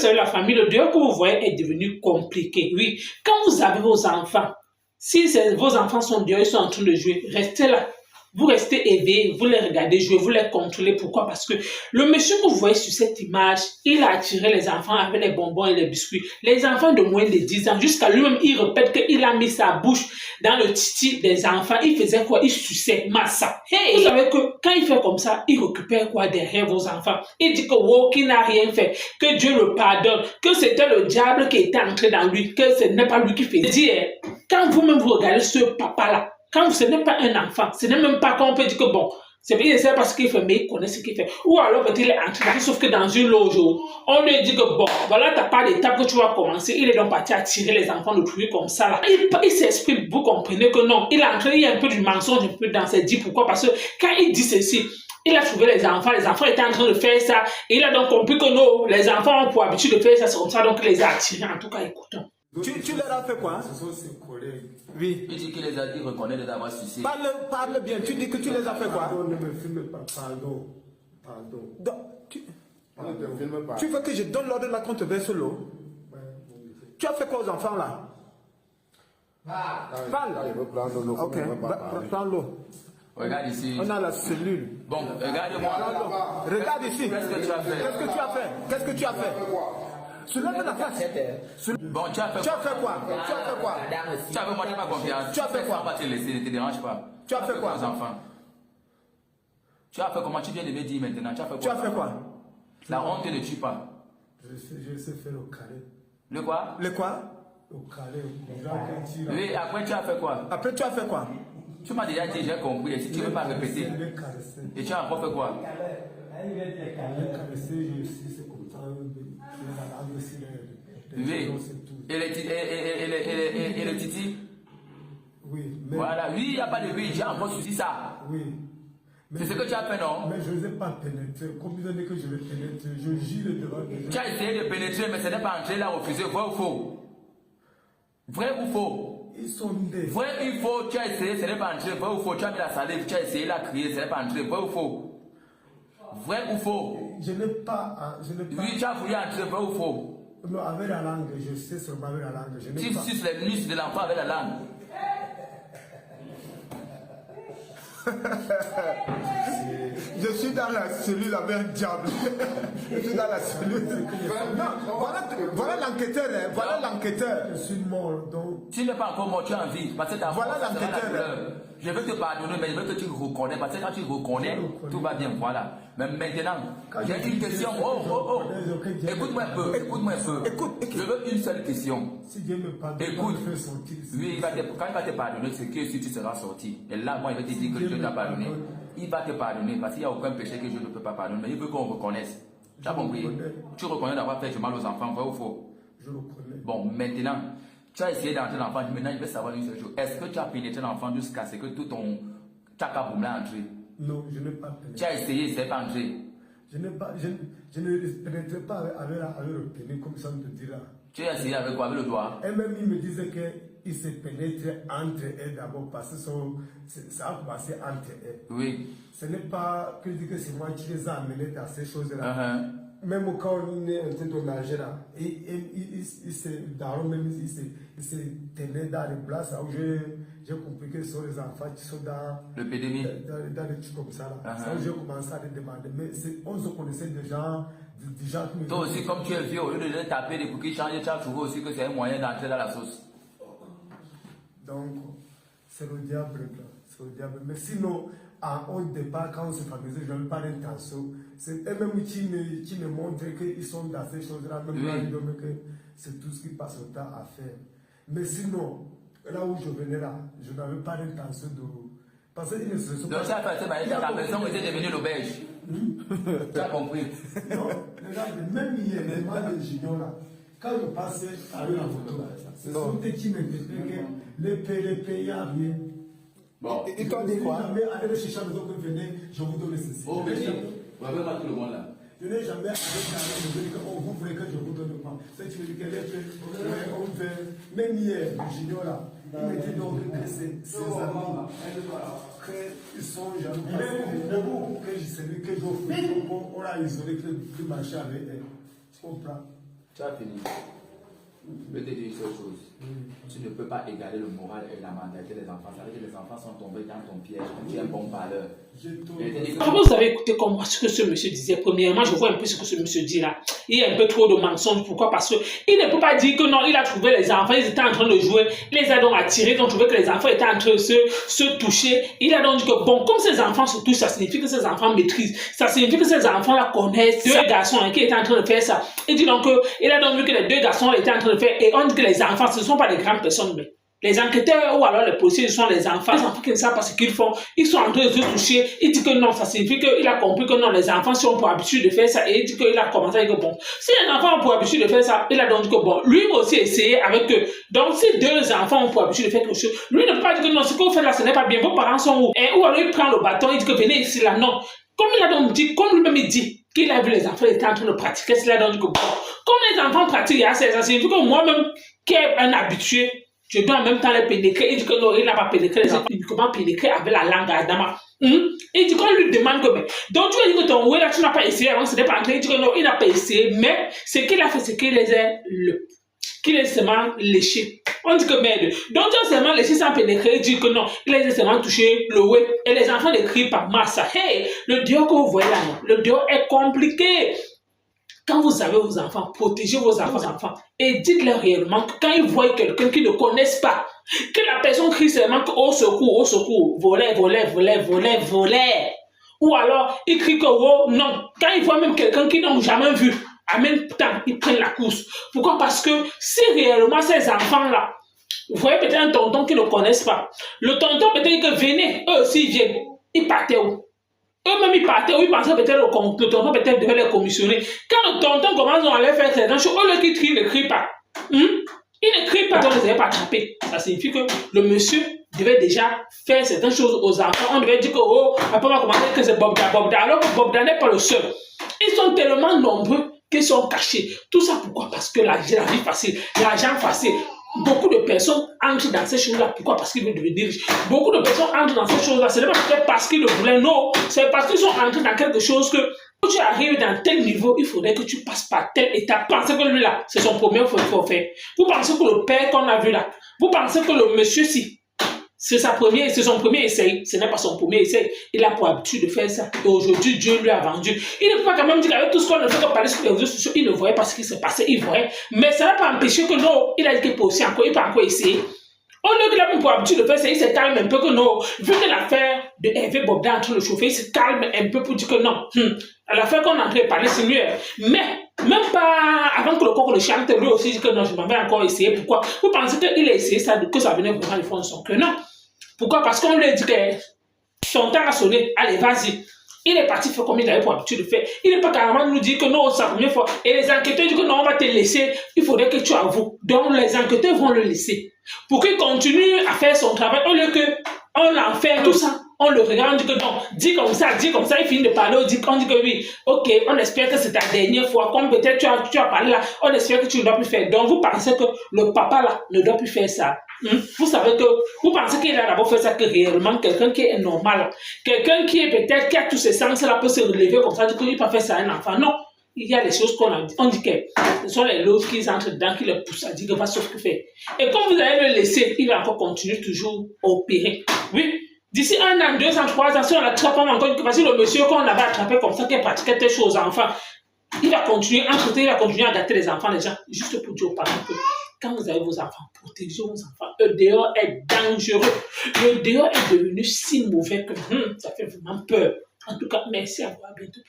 savez, la famille, le dehors que vous voyez est devenu compliqué. Oui, quand vous avez vos enfants, si vos enfants sont dehors, ils sont en train de jouer, restez là. Vous restez éveillés, vous les regardez jouer, vous les contrôlez. Pourquoi? Parce que le monsieur que vous voyez sur cette image, il a attiré les enfants avec les bonbons et les biscuits. Les enfants de moins de 10 ans, jusqu'à lui-même, il répète qu'il a mis sa bouche dans le titi des enfants. Il faisait quoi? Il suçait massa. Hey! Vous savez que quand il fait comme ça, il récupère quoi derrière vos enfants? Il dit que wow, qu'il n'a rien fait, que Dieu le pardonne, que c'était le diable qui était entré dans lui, que ce n'est pas lui qui faisait. Dire, quand vous-même vous regardez ce papa-là, quand ce n'est pas un enfant, ce n'est même pas qu'on peut dire que bon, c'est bien, c'est parce qu'il fait, mais il connaît ce qu'il fait. Ou alors peut-être il est entré, sauf que dans une loge, on lui dit que bon, voilà ta part d'étape que tu vas commencer. Il est donc parti à tirer les enfants de trucs comme ça là. Il s'exprime, vous comprenez que non, il est entré, il y a un peu du mensonge, un peu dans ses dits. Pourquoi? Parce que quand il dit ceci, il a trouvé les enfants étaient en train de faire ça, et il a donc compris que non, les enfants ont pour habitude de faire ça, c'est comme ça, donc il les a attirés. En tout cas, écoutons. Tu leur as fait quoi? Ce sont ses collègues. Oui. Il dit qu'il les a dit, reconnaît les avoir sucés. Parle bien, tu dis que tu les as fait quoi? Pardon, ne me filme pas, pardon. Donc, Ne me filme pas. tu veux que je donne l'ordre de la controverse sur l'eau? Tu as fait quoi aux enfants là? Parle. Je veux prendre l'eau. Ok, prends l'eau. Regarde ici. On a la cellule. Bon, regarde-moi. Regarde ici. Qu'est-ce que tu as fait? Qu'est-ce que tu as fait? Qu'est-ce que tu as fait? Soulève la face. Bon, tu as fait Tu as fait quoi? Tu as fait quoi? Tu as fait moi, tu n'as pas confiance. Tu as fait quoi? On va te laisser, ne te dérange pas. Tu as fait quoi? aux enfants? Tu as fait comment? Tu viens de me dire maintenant. Tu as fait quoi? Tu as fait quoi? La honte ne tue pas. Je sais faire le carré. Le quoi? Le quoi? Le carré. Oui, après tu as fait quoi? Après, tu as fait quoi? Tu m'as déjà dit, j'ai compris. Et si tu ne veux pas répéter, et tu as encore fait quoi? Le caresser, je sais, c'est comme ça. Oui. Et le titi? Oui. Voilà. Oui, il n'y a pas de oui. J'ai encore suivi ça. Oui. C'est ce que tu as fait, non? Mais je ne les ai pas pénétrés. Combien d'années que je vais pénétrer? Je gire devant les gens. Tu as essayé de pénétrer, mais ce n'est pas entré là, refusé. Vrai ou faux? Vrai ou faux? Ils sont des. Vrai ou faux? Tu as essayé, ce n'est pas entré. Vrai ou faux? Tu as mis la salive, tu as essayé la crier, ce n'est pas entré. Vrai ou faux? Vrai ou faux? Je n'ai pas. Oui, tu as voulu entrer, vrai ou faux? Non, avec la langue, je sais seulement avec la langue. Je n'ai Tu pas. suces les muscles de l'enfant avec la langue. Je suis dans la cellule avec un diable. Je suis dans la cellule. Non, voilà l'enquêteur. Hein, voilà l'enquêteur. Je suis mort, donc. Tu n'es pas encore mort, tu es en vie. Parce que ta Voilà mort, c'est l'enquêteur. la douleur. Je vais te pardonner, mais je veux que tu reconnais. Parce que quand tu reconnais, tout va bien. Voilà. Mais maintenant, j'ai une question. Oh. Écoute-moi un peu. Écoute-moi un peu. Écoute. Je veux une seule question. Si Dieu me pardonne, Écoute. il me fait sortir. Oui, quand il va te pardonner, c'est que si tu seras sorti. Et là, moi, je vais te dire que Dieu t'a pardonné. Il va te pardonner parce qu'il n'y a aucun péché que Dieu ne peut pas pardonner. Mais il veut qu'on reconnaisse. Tu as compris? Tu reconnais d'avoir fait du mal aux enfants, vrai ou faux? Je le connais. Bon, maintenant, tu as essayé d'entrer l'enfant. Maintenant, je vais savoir une seule chose. Est-ce que tu as pénétré l'enfant jusqu'à ce que tout ton tchakaboum l'a entré? Non, je n'ai pas pénétré. Tu as essayé, c'est pas entré. Je ne pénétrais pas avec le pénis, comme ça on te dira. Tu as essayé avec quoi? Avec le doigt? Et même il me disait qu'ils se pénètrent entre eux d'abord parce que ça a commencé entre eux. Oui. Ce n'est pas que je dis que c'est moi qui les ai amenés dans ces choses-là. Même quand on est en train de nager là, il se tenait dans les places où j'ai compris que ce sont les enfants qui sont dans le pédémie. Dans les trucs comme ça là. C'est où j'ai commencé à les demander. Mais on se connaissait déjà. Toi aussi, comme tu es vieux, au lieu de les taper des cookies changer, tu as trouvé aussi que c'est un moyen d'entrer dans la sauce. Donc, c'est le diable. C'est le diable. Mais sinon, au départ, quand on se familiarise, je n'avais pas d'intention. C'est eux-mêmes qui me montrent qu'ils sont dans ces choses-là, même là, ils disent que c'est tout ce qui passe au temps à faire. Mais sinon, là où je venais là, je n'avais pas d'intention de. Parce qu'ils ne se sont pas. Donc, ça a fait ta maison était devenue l'auberge. Tu as compris? Non, regarde, même hier, les mal de Junior là, quand je passais à la photo, c'est eux qui m'interpellaient que les pays à rien. Bon. Ils t'ont dit quoi? Je n'ai jamais allé chercher à la maison que venez, je vous donne ceci. Oh, mais vous avez pas tout le monde là. Je n'ai jamais allé chercher à la maison que vous voulez que je vous donne quoi. C'est tu me dis qu'elle est faite, même hier, le Junior là, il me dit donc que ses amis, qu'ils sont jaloux. Que celui que j'offre, on l'a isolé, que marcher avec elle. Tu comprends? Tu as fini. Je vais te dire une seule chose. Tu ne peux pas égaler le moral et la mentalité des enfants. Ça veut dire que les enfants sont tombés dans ton piège. Tu es un bon parleur. Vous avez écouté comme moi ce que ce monsieur disait. Premièrement, je vois un peu ce que ce monsieur dit là. Il y a un peu trop de mensonges. Pourquoi? Parce qu'il ne peut pas dire que non, il a trouvé les enfants, ils étaient en train de jouer, il les a donc attirés, ils ont trouvé que les enfants étaient en train de se toucher. Il a donc dit que bon, comme ces enfants se touchent, ça signifie que ces enfants maîtrisent. Ça signifie que ces enfants-là connaissent deux garçons qui étaient en train de faire ça. Il dit donc il a donc vu que les deux garçons étaient en train de faire, et on dit que les enfants, ce ne sont pas des grandes personnes, mais les enquêteurs ou alors les policiers, ce sont les enfants qui ne savent pas ce qu'ils font, ils sont en train de se toucher. Il dit que non, ça signifie qu'il a compris que non, les enfants sont pour habitude de faire ça, et il dit qu'il a commencé à dire que bon, si les enfants ont pour habitude de faire ça, il a donc dit que bon, lui aussi essayer avec eux. Donc si deux enfants ont pour habitude de faire quelque chose, lui ne peut pas dire que non, ce que vous faites là, ce n'est pas bien, vos parents sont où? Et ou alors il prend le bâton, il dit que venez ici là, non. Comme il a donc dit, comme lui-même il dit qu'il a vu les enfants étaient en train de pratiquer, il a donc dit que bon, comme les enfants pratiquent, ça signifie que moi-même, qui est un habitué, je dois en même temps les pénétrer. Il dit que non, il n'a pas pénétré les enfants. Comment pénétrer avec la langue à Adama? Il dit qu'on lui demande que, mais, donc tu vas dire que ton ouais là, tu n'as pas essayé avant, ce n'est pas entré. Il dit que non, il n'a pas essayé, mais ce qu'il a fait, c'est qu'il les a seulement léchés. On dit que merde. Donc tu as seulement léché sans pénétrer. Il dit que non, il les a seulement touché le ouais. Et les enfants ne crient pas massa. Hey, le dehors que vous voyez là, le dehors est compliqué. Quand vous avez vos enfants, protégez vos enfants et dites-leur réellement que quand ils voient quelqu'un qu'ils ne connaissent pas, que la personne crie seulement que au secours, voler. Ou alors, ils crient que oh non, quand ils voient même quelqu'un qu'ils n'ont jamais vu, en même temps, ils prennent la course. Pourquoi? Parce que si réellement ces enfants-là, vous voyez peut-être un tonton qu'ils ne connaissent pas, le tonton peut-être que venez, eux aussi ils viennent, ils partaient où? Eux-mêmes, ils partaient, ils pensaient peut-être le tonton peut-être devait les commissionner. Quand le tonton commence à aller faire certaines choses, au lieu qu'il crie, il ne crie pas. Il ne crie pas, donc ils ne les avaient pas attrapés. Ça signifie que le monsieur devait déjà faire certaines choses aux enfants. On devait dire que, oh, après on va commencer que c'est Bobda. Alors que Bobda n'est pas le seul. Ils sont tellement nombreux qu'ils sont cachés. Tout ça pourquoi? Parce que la vie facile, l'argent facile. Beaucoup de personnes entrent dans ces choses-là. Pourquoi? Parce qu'ils veulent devenir riches. Beaucoup de personnes entrent dans ces choses-là. Ce n'est pas peut-être parce qu'ils le voulaient, non. C'est parce qu'ils sont entrés dans quelque chose que quand tu arrives dans tel niveau, il faudrait que tu passes par telle étape. Vous pensez que lui là, c'est son premier forfait. Vous pensez que le père qu'on a vu là, vous pensez que le monsieur si, c'est son premier essai. Ce n'est pas son premier essai. Il a pour habitude de faire ça. Et aujourd'hui, Dieu lui a vendu. Il ne peut pas quand même dire qu'avec tout ce qu'on ne fait que parler sur les réseaux sociaux, il ne voyait pas ce qui s'est passé. Il voyait. Mais ça n'a pas empêché que non, il a dit qu'il peut aussi encore, il peut encore essayer. Au lieu qu'il a pour habitude de faire ça, il se calme un peu que non. Vu que l'affaire de Hervé Bobda en train de chauffer, il se calme un peu pour dire que non. L'affaire qu'on est en train de parler, c'est mieux. Mais, même pas avant que le coq le chante, lui aussi dit que non, je m'en vais encore essayer. Pourquoi? Vous pensez qu'il a essayé ça, que ça venait vraiment du fond de son cœur? Non. Pourquoi? Parce qu'on lui a dit que son temps a sonné. Allez, vas-y. Il est parti faire comme il avait pour habitude de faire. Il n'est pas carrément nous dire que non, c'est la première fois. Et les enquêteurs disent que non, on va te laisser. Il faudrait que tu avoues. Donc, les enquêteurs vont le laisser. Pour qu'il continue à faire son travail. Au lieu qu'on l'enferme, tout ça. On le regarde, on dit que non, dis comme ça, il finit de parler, on dit que oui, ok, on espère que c'est ta dernière fois, comme peut-être tu as parlé là, on espère que tu ne dois plus faire. Donc vous pensez que le papa là ne doit plus faire ça. Vous savez que, vous pensez qu'il a d'abord fait ça que réellement quelqu'un qui est normal, quelqu'un qui est peut-être, qui a tous ses sens là peut se relever comme ça, dit qu'il ne peut pas faire ça à un enfant. Non, il y a des choses qu'on a dit, on dit que ce sont les loges qui entrent dedans, qui le poussent à dire qu'il va s'occuper. Et comme vous allez le laisser, il va encore continuer toujours à opérer. Oui. D'ici 1 an, 2 ans, 3 ans, si on l'attrape encore, parce que le monsieur qu'on avait attrapé comme ça, qui pratiquait telle chose aux enfants, il va continuer, entre-temps, il va continuer à gâter les enfants, les gens, juste pour dire aux parents que quand vous avez vos enfants, protégez vos enfants. Le dehors est dangereux. Le dehors est devenu si mauvais que ça fait vraiment peur. En tout cas, merci à vous, à bientôt.